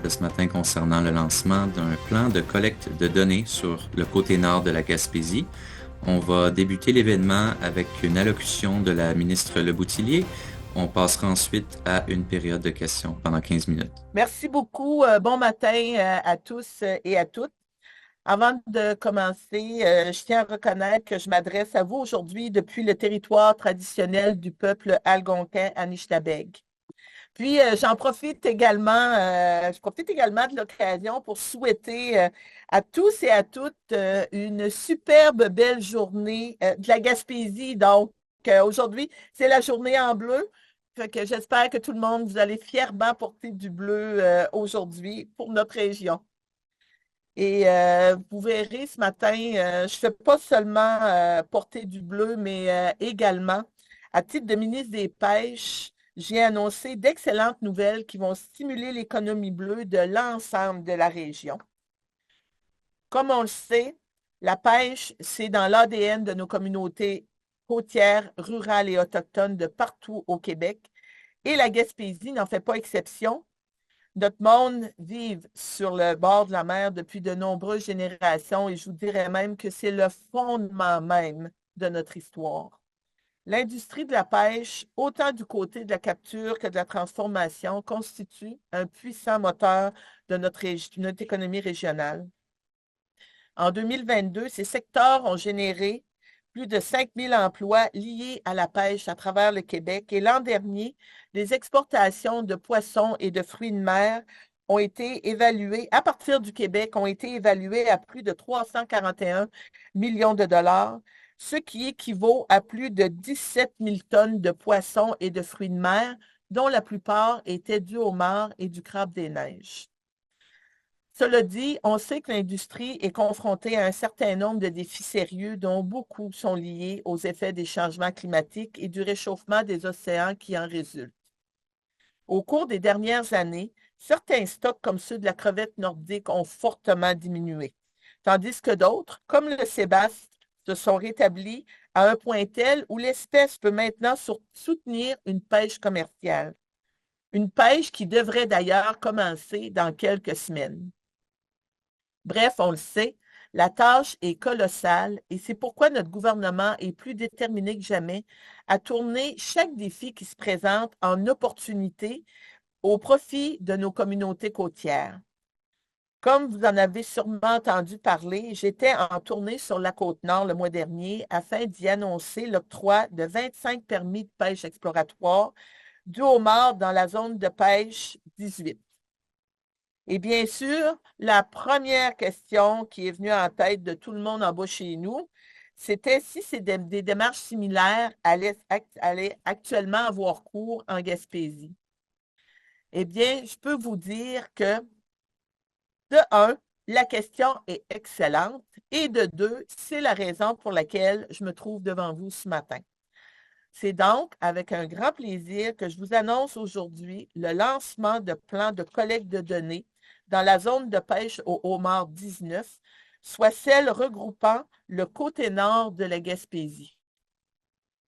ce matin concernant le lancement d'un plan de collecte de données sur le côté nord de la Gaspésie. On va débuter l'événement avec une allocution de la ministre Leboutillier. On passera ensuite à une période de questions pendant 15 minutes. Merci beaucoup. Bon matin à tous et à toutes. Avant de commencer, je tiens à reconnaître que je m'adresse à vous aujourd'hui depuis le territoire traditionnel du peuple algonquin Anishtabeg. Puis, je profite également de l'occasion pour souhaiter à tous et à toutes une superbe belle journée de la Gaspésie. Donc, aujourd'hui, c'est la journée en bleu. Fait que j'espère que tout le monde, vous allez fièrement porter du bleu aujourd'hui pour notre région. Et vous verrez ce matin, je ne fais pas seulement porter du bleu, mais également, à titre de ministre des Pêches, j'ai annoncé d'excellentes nouvelles qui vont stimuler l'économie bleue de l'ensemble de la région. Comme on le sait, la pêche, c'est dans l'ADN de nos communautés côtières, rurales et autochtones de partout au Québec. Et la Gaspésie n'en fait pas exception. Notre monde vit sur le bord de la mer depuis de nombreuses générations et je vous dirais même que c'est le fondement même de notre histoire. L'industrie de la pêche, autant du côté de la capture que de la transformation, constitue un puissant moteur de notre économie régionale. En 2022, ces secteurs ont généré plus de 5 000 emplois liés à la pêche à travers le Québec et l'an dernier, les exportations de poissons et de fruits de mer ont été évaluées, à partir du Québec, ont été évaluées à plus de 341 millions de dollars, ce qui équivaut à plus de 17 000 tonnes de poissons et de fruits de mer, dont la plupart étaient du homard et du crabe des neiges. Cela dit, on sait que l'industrie est confrontée à un certain nombre de défis sérieux dont beaucoup sont liés aux effets des changements climatiques et du réchauffement des océans qui en résultent. Au cours des dernières années, certains stocks comme ceux de la crevette nordique ont fortement diminué, tandis que d'autres, comme le sébaste, se sont rétablis à un point tel où l'espèce peut maintenant soutenir une pêche commerciale. Une pêche qui devrait d'ailleurs commencer dans quelques semaines. Bref, on le sait, la tâche est colossale et c'est pourquoi notre gouvernement est plus déterminé que jamais à tourner chaque défi qui se présente en opportunité au profit de nos communautés côtières. Comme vous en avez sûrement entendu parler, j'étais en tournée sur la Côte-Nord le mois dernier afin d'y annoncer l'octroi de 25 permis de pêche exploratoire du homard dans la zone de pêche 18. Et bien sûr, la première question qui est venue en tête de tout le monde en bas chez nous, c'était si des démarches similaires allaient actuellement avoir cours en Gaspésie. Eh bien, je peux vous dire que, de un, la question est excellente et de deux, c'est la raison pour laquelle je me trouve devant vous ce matin. C'est donc avec un grand plaisir que je vous annonce aujourd'hui le lancement de plans de collecte de données dans la zone de pêche au homard 19, soit celle regroupant le côté nord de la Gaspésie.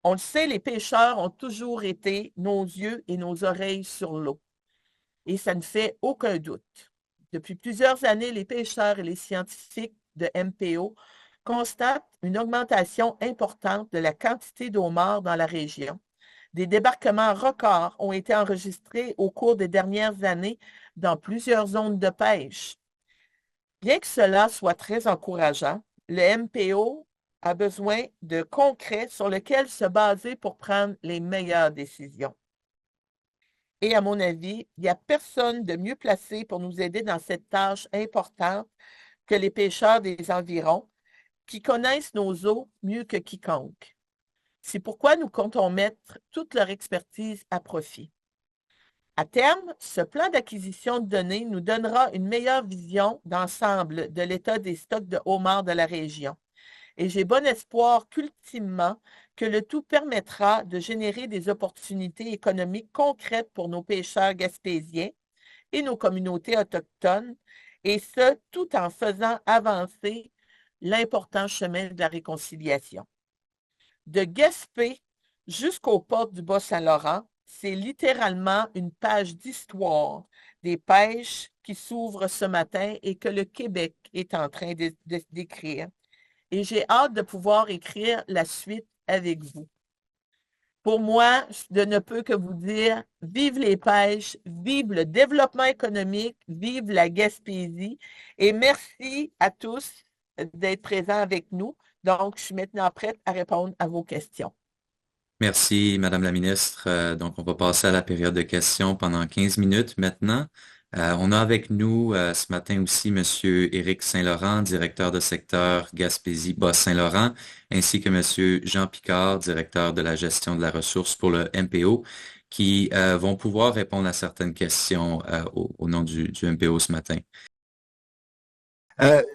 On le sait, les pêcheurs ont toujours été nos yeux et nos oreilles sur l'eau. Et ça ne fait aucun doute. Depuis plusieurs années, les pêcheurs et les scientifiques de MPO constatent une augmentation importante de la quantité d'eau morte dans la région. Des débarquements records ont été enregistrés au cours des dernières années dans plusieurs zones de pêche. Bien que cela soit très encourageant, le MPO a besoin de concret sur lequel se baser pour prendre les meilleures décisions. Et à mon avis, il n'y a personne de mieux placé pour nous aider dans cette tâche importante que les pêcheurs des environs qui connaissent nos eaux mieux que quiconque. C'est pourquoi nous comptons mettre toute leur expertise à profit. À terme, ce plan d'acquisition de données nous donnera une meilleure vision d'ensemble de l'état des stocks de homards de la région. Et j'ai bon espoir qu'ultimement, que le tout permettra de générer des opportunités économiques concrètes pour nos pêcheurs gaspésiens et nos communautés autochtones, et ce, tout en faisant avancer l'important chemin de la réconciliation. De Gaspé jusqu'aux portes du Bas-Saint-Laurent, c'est littéralement une page d'histoire des pêches qui s'ouvrent ce matin et que le Québec est en train d'écrire. Et j'ai hâte de pouvoir écrire la suite avec vous. Pour moi, je ne peux que vous dire, vive les pêches, vive le développement économique, vive la Gaspésie. Et merci à tous d'être présents avec nous. Donc, je suis maintenant prête à répondre à vos questions. Merci, Madame la ministre. Donc, on va passer à la période de questions pendant 15 minutes maintenant. On a avec nous ce matin aussi Monsieur Éric Saint-Laurent, directeur de secteur Gaspésie-Bas-Saint-Laurent, ainsi que Monsieur Jean Picard, directeur de la gestion de la ressource pour le MPO, qui vont pouvoir répondre à certaines questions au nom du MPO ce matin.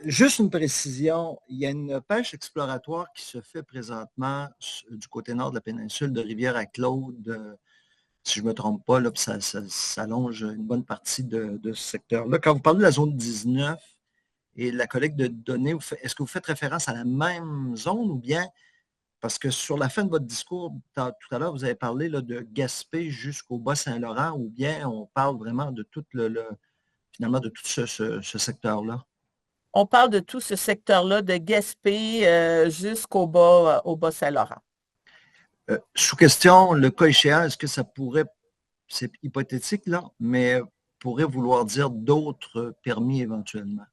Juste une précision, il y a une pêche exploratoire qui se fait présentement du côté nord de la péninsule de Rivière-à-Claude, si je ne me trompe pas, là, puis ça longe une bonne partie de ce secteur-là. Quand vous parlez de la zone 19 et la collecte de données, est-ce que vous faites référence à la même zone ou bien, parce que sur la fin de votre discours, tout à l'heure, vous avez parlé là, de Gaspé jusqu'au Bas-Saint-Laurent, ou bien on parle vraiment de tout finalement de tout ce secteur-là? On parle de tout ce secteur-là, de Gaspé au Bas-Saint-Laurent. Sous question, le cas échéant, est-ce que ça pourrait, c'est hypothétique là, mais pourrait vouloir dire d'autres permis éventuellement?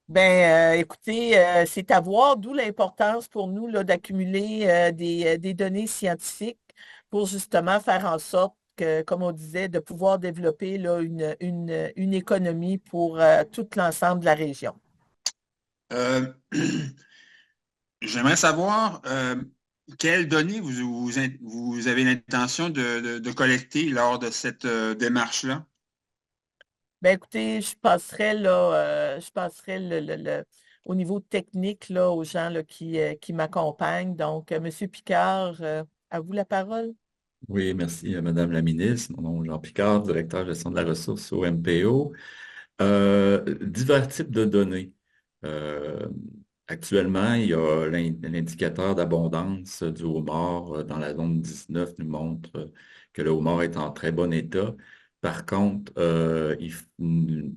Ben, écoutez, c'est à voir, d'où l'importance pour nous là, d'accumuler des données scientifiques pour justement faire en sorte que, comme on disait, de pouvoir développer là, une économie pour tout l'ensemble de la région. J'aimerais savoir quelles données vous avez l'intention de collecter lors de cette démarche-là? Ben, écoutez, je passerai au niveau technique là, aux gens là, qui m'accompagnent. Donc, Monsieur Picard, à vous la parole. Oui, merci, Madame la ministre. Mon nom est Jean Picard, directeur de gestion de la ressource au MPO. Divers types de données. Euh, Actuellement, il y a l'indicateur d'abondance du homard dans la zone 19 nous montre que le homard est en très bon état. Par contre,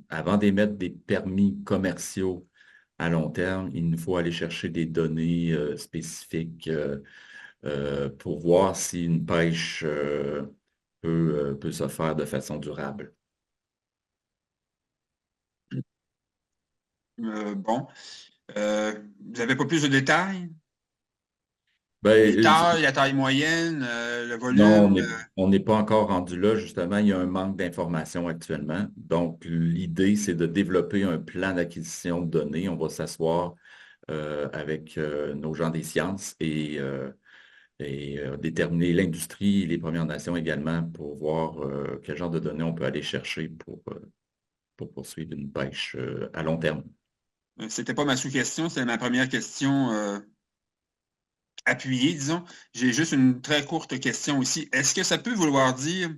avant d'émettre des permis commerciaux à long terme, il nous faut aller chercher des données spécifiques pour voir si une pêche peut se faire de façon durable. Bon. Vous n'avez pas plus de détails? Ben, La taille moyenne, le non, volume? on n'est pas encore rendu là. Justement, il y a un manque d'informations actuellement. Donc, l'idée, c'est de développer un plan d'acquisition de données. On va s'asseoir avec nos gens des sciences et déterminer l'industrie et les Premières Nations également pour voir quel genre de données on peut aller chercher pour poursuivre une pêche à long terme. C'était pas ma sous-question, c'était ma première question appuyée, disons. J'ai juste une très courte question aussi. Est-ce que ça peut vouloir dire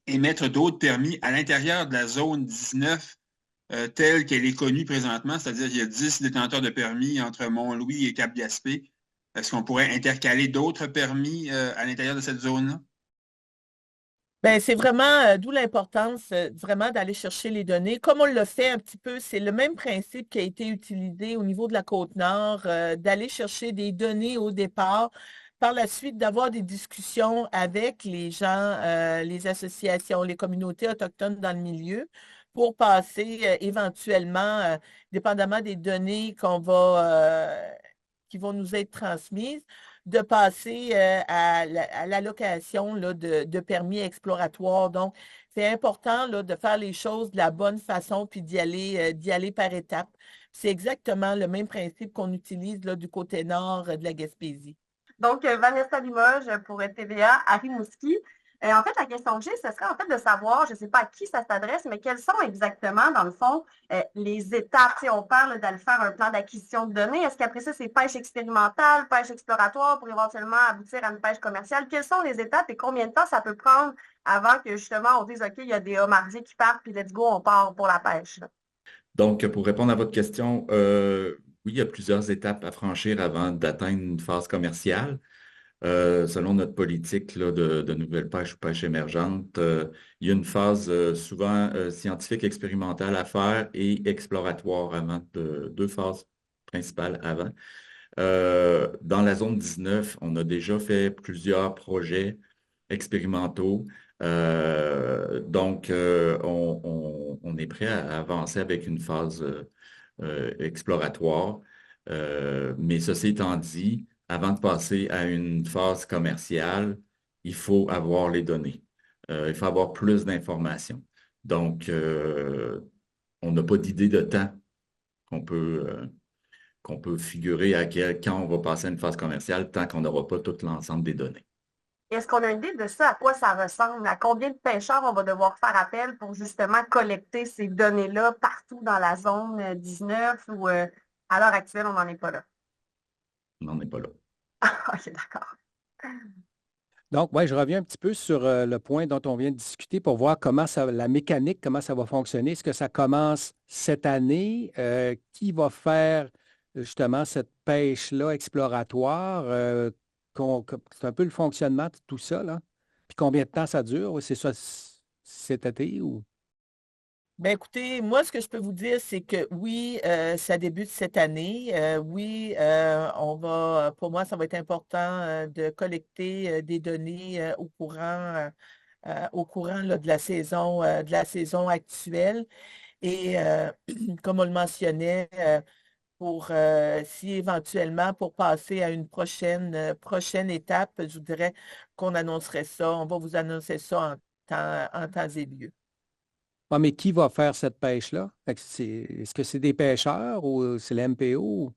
émettre d'autres permis à l'intérieur de la zone 19 telle qu'elle est connue présentement, c'est-à-dire qu'il y a 10 détenteurs de permis entre Mont-Louis et Cap-Gaspé? Est-ce qu'on pourrait intercaler d'autres permis à l'intérieur de cette zone-là? Ben, c'est vraiment d'où l'importance vraiment d'aller chercher les données. Comme on le fait un petit peu, c'est le même principe qui a été utilisé au niveau de la Côte-Nord, d'aller chercher des données au départ, par la suite d'avoir des discussions avec les gens, les associations, les communautés autochtones dans le milieu pour passer éventuellement, dépendamment des données qui vont nous être transmises, de passer à l'allocation là, de permis exploratoires. Donc, c'est important là, de faire les choses de la bonne façon puis d'y aller par étapes. C'est exactement le même principe qu'on utilise là, du côté nord de la Gaspésie. Donc, Vanessa Limoges pour TVA à Rimouski. En fait, la question que j'ai, ce serait en fait de savoir, je ne sais pas à qui ça s'adresse, mais quelles sont exactement, dans le fond, les étapes. Tu sais, on parle d'aller faire un plan d'acquisition de données. Est-ce qu'après ça, c'est pêche expérimentale, pêche exploratoire pour éventuellement aboutir à une pêche commerciale? Quelles sont les étapes et combien de temps ça peut prendre avant que justement on dise OK, il y a des homardiers qui partent, puis let's go, on part pour la pêche? Donc, pour répondre à votre question, oui, il y a plusieurs étapes à franchir avant d'atteindre une phase commerciale. selon notre politique là, de nouvelle pêche ou pêche émergente, il y a une phase souvent scientifique expérimentale à faire et exploratoire avant, deux phases principales avant. Dans la zone 19, on a déjà fait plusieurs projets expérimentaux. Donc, on est prêt à avancer avec une phase exploratoire. Mais ceci étant dit, avant de passer à une phase commerciale, il faut avoir les données. Il faut avoir plus d'informations. Donc, on n'a pas d'idée de temps qu'on peut figurer quand on va passer à une phase commerciale tant qu'on n'aura pas tout l'ensemble des données. Est-ce qu'on a une idée de ça, à quoi ça ressemble? À combien de pêcheurs on va devoir faire appel pour justement collecter ces données-là partout dans la zone 19 ou à l'heure actuelle, on n'en est pas là? On n'en est pas là. OK, d'accord. Donc, oui, je reviens un petit peu sur le point dont on vient de discuter pour voir comment la mécanique, comment ça va fonctionner. Est-ce que ça commence cette année? Qui va faire justement cette pêche-là exploratoire? C'est un peu le fonctionnement de tout ça, là. Puis combien de temps ça dure? C'est ça cet été ou? Ben écoutez, moi, ce que je peux vous dire, c'est que oui, ça débute cette année. Oui, pour moi, ça va être important de collecter des données au courant là, de la saison actuelle. Et comme on le mentionnait, si éventuellement pour passer à une prochaine étape, je vous dirais qu'on annoncerait ça. On va vous annoncer ça en temps et lieu. Ah, mais qui va faire cette pêche-là? Est-ce que c'est des pêcheurs ou c'est l'MPO?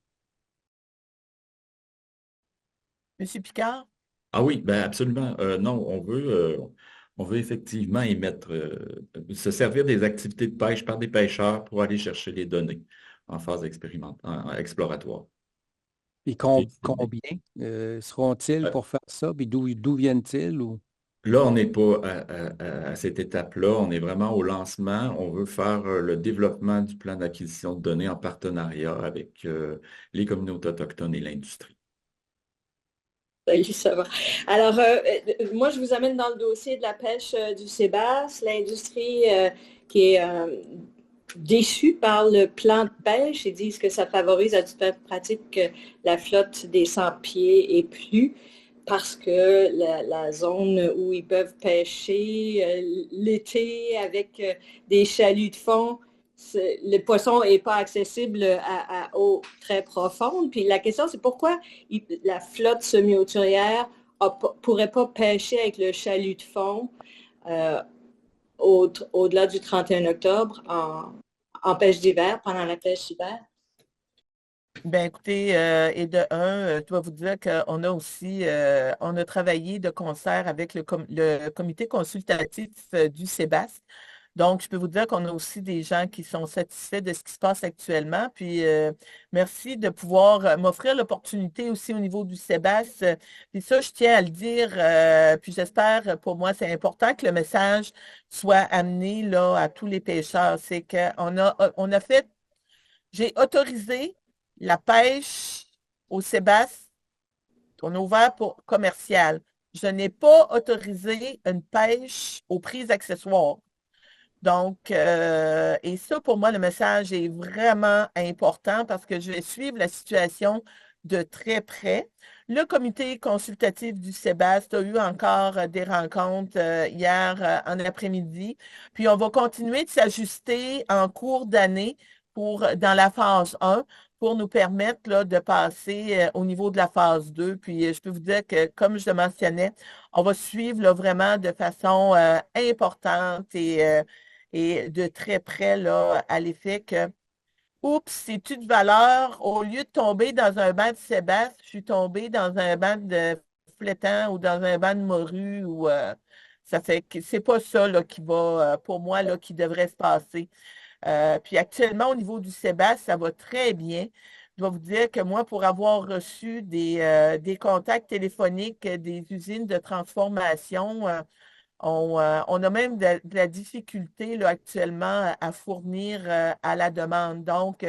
Monsieur Picard? Ah oui, ben absolument. Non, on veut effectivement se servir des activités de pêche par des pêcheurs pour aller chercher les données en phase exploratoire. Et Puis, combien seront-ils euh, pour faire ça? Puis d'où viennent-ils? Ou... Là, on n'est pas à cette étape-là. On est vraiment au lancement. On veut faire le développement du plan d'acquisition de données en partenariat avec les communautés autochtones et l'industrie. Salut, ça va. Alors, moi, je vous amène dans le dossier de la pêche du Sébastien, l'industrie qui est déçue par le plan de pêche. Ils disent que ça favorise à toute pratique la flotte des 100 pieds et plus parce que la zone où ils peuvent pêcher l'été avec des chaluts de fond, le poisson n'est pas accessible à eau très profonde. Puis la question, c'est pourquoi la flotte semi-hauturière ne pourrait pas pêcher avec le chalut de fond au-delà du 31 octobre en pêche d'hiver, pendant la pêche d'hiver? Ben écoutez, et de un, je dois vous dire qu'on a aussi, on a travaillé de concert avec le comité consultatif du Sébastien. Donc, je peux vous dire qu'on a aussi des gens qui sont satisfaits de ce qui se passe actuellement. Puis, merci de pouvoir m'offrir l'opportunité aussi au niveau du Sébastien. Puis ça, je tiens à le dire. Puis j'espère, pour moi, c'est important que le message soit amené là, à tous les pêcheurs. C'est on a fait, j'ai autorisé la pêche au Sébastien. On a ouvert pour commercial. Je n'ai pas autorisé une pêche aux prises accessoires. Donc, et ça, pour moi, le message est vraiment important parce que je vais suivre la situation de très près. Le comité consultatif du Sébastien a eu encore des rencontres hier en après-midi. Puis, on va continuer de s'ajuster en cours d'année dans la phase 1 pour nous permettre là, de passer au niveau de la phase 2. Puis, je peux vous dire que, comme je le mentionnais, on va suivre là, vraiment de façon importante et de très près là, à l'effet que, oups, c'est une valeur, au lieu de tomber dans un banc de sébaste, je suis tombée dans un banc de flétan ou dans un banc de morue ou ça fait que c'est pas ça là, qui va, pour moi, là, qui devrait se passer. Puis actuellement, au niveau du Sébastien, ça va très bien. Je dois vous dire que moi, pour avoir reçu des contacts téléphoniques des usines de transformation, on a même de la difficulté là, actuellement à fournir à la demande. Donc,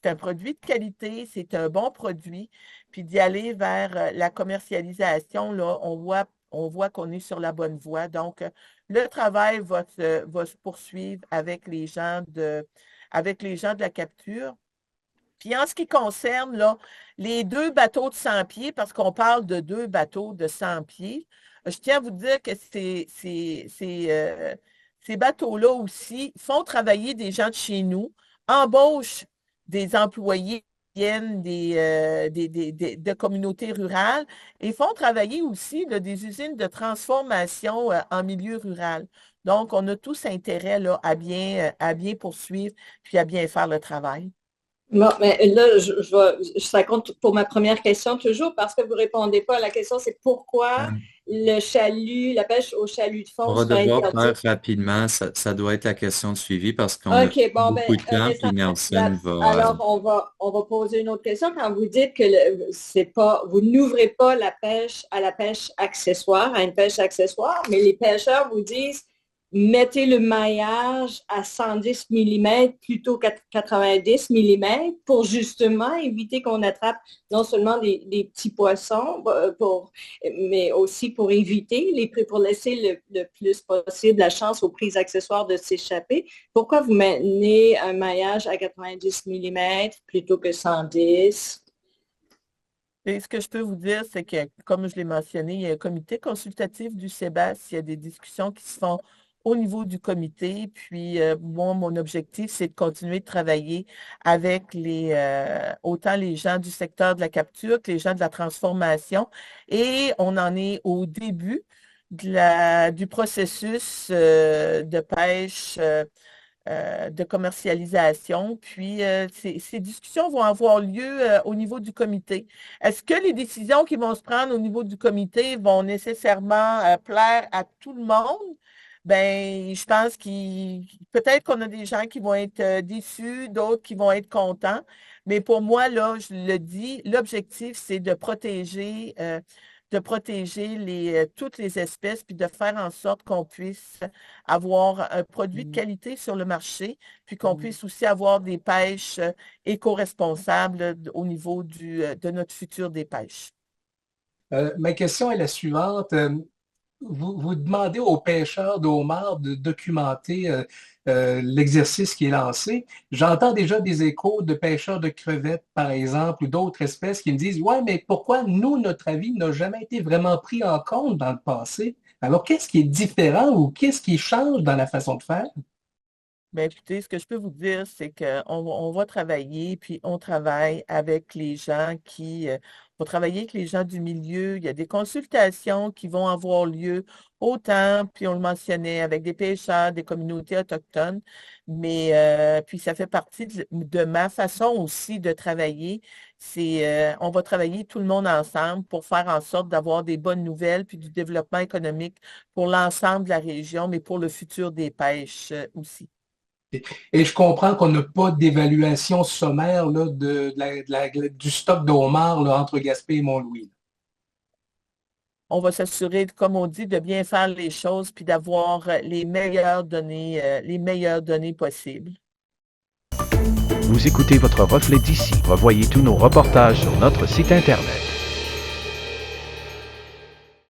c'est c'est un produit de qualité, c'est un bon produit, puis d'y aller vers la commercialisation, là, on voit qu'on est sur la bonne voie. Donc, le travail va se poursuivre avec les gens de la capture. Puis en ce qui concerne là, les 2 bateaux de 100 pieds, parce qu'on parle de 2 bateaux de 100 pieds, je tiens à vous dire que ces bateaux-là aussi font travailler des gens de chez nous, embauchent des employés qui viennent de communautés rurales et font travailler aussi là, des usines de transformation en milieu rural. Donc, on a tous intérêt là, à bien poursuivre puis à bien faire le travail. Bon, mais là, ça compte pour ma première question toujours parce que vous ne répondez pas à la question, c'est pourquoi le chalut, la pêche au chalut de fond On va sera devoir interdite. faire rapidement. Ça doit être la question de suivi parce qu'on a OK, bon, ben, beaucoup de temps, puis Nelson va... alors on va poser une autre question. Quand vous dites que vous n'ouvrez pas la pêche à la pêche accessoire, à une pêche accessoire, mais les pêcheurs vous disent mettez le maillage à 110 mm plutôt qu'à 90 mm pour justement éviter qu'on attrape non seulement des petits poissons, mais aussi pour éviter pour laisser le plus possible la chance aux prises accessoires de s'échapper. Pourquoi vous maintenez un maillage à 90 mm plutôt que 110? Et ce que je peux vous dire, c'est que, comme je l'ai mentionné, il y a un comité consultatif du CEBAS, il y a des discussions qui se font au niveau du comité. Puis, moi, mon objectif, c'est de continuer de travailler avec autant les gens du secteur de la capture que les gens de la transformation. Et on en est au début du processus de pêche de commercialisation. Puis, ces discussions vont avoir lieu au niveau du comité. Est-ce que les décisions qui vont se prendre au niveau du comité vont nécessairement plaire à tout le monde? Ben, je pense peut-être qu'on a des gens qui vont être déçus, d'autres qui vont être contents. Mais pour moi, là, je le dis, l'objectif, c'est de protéger toutes les espèces, puis de faire en sorte qu'on puisse avoir un produit de qualité sur le marché, puis qu'on puisse aussi avoir des pêches éco-responsables au niveau de notre futur des pêches. Ma question est la suivante. Vous demandez aux pêcheurs de homards de documenter l'exercice qui est lancé. J'entends déjà des échos de pêcheurs de crevettes, par exemple, ou d'autres espèces qui me disent « Ouais, mais pourquoi nous, notre avis n'a jamais été vraiment pris en compte dans le passé? » Alors, qu'est-ce qui est différent ou qu'est-ce qui change dans la façon de faire? Bien, écoutez, ce que je peux vous dire, c'est qu'on va travailler, puis on travaille avec les gens on va travailler avec les gens du milieu. Il y a des consultations qui vont avoir lieu autant, puis on le mentionnait, avec des pêcheurs, des communautés autochtones, mais puis ça fait partie de ma façon aussi de travailler. On va travailler tout le monde ensemble pour faire en sorte d'avoir des bonnes nouvelles, puis du développement économique pour l'ensemble de la région, mais pour le futur des pêches aussi. Et je comprends qu'on n'a pas d'évaluation sommaire là, du stock de homards là, entre Gaspé et Mont-Louis. On va s'assurer, comme on dit, de bien faire les choses puis d'avoir les meilleures données possibles. Vous écoutez votre reflet d'ici. Revoyez tous nos reportages sur notre site Internet.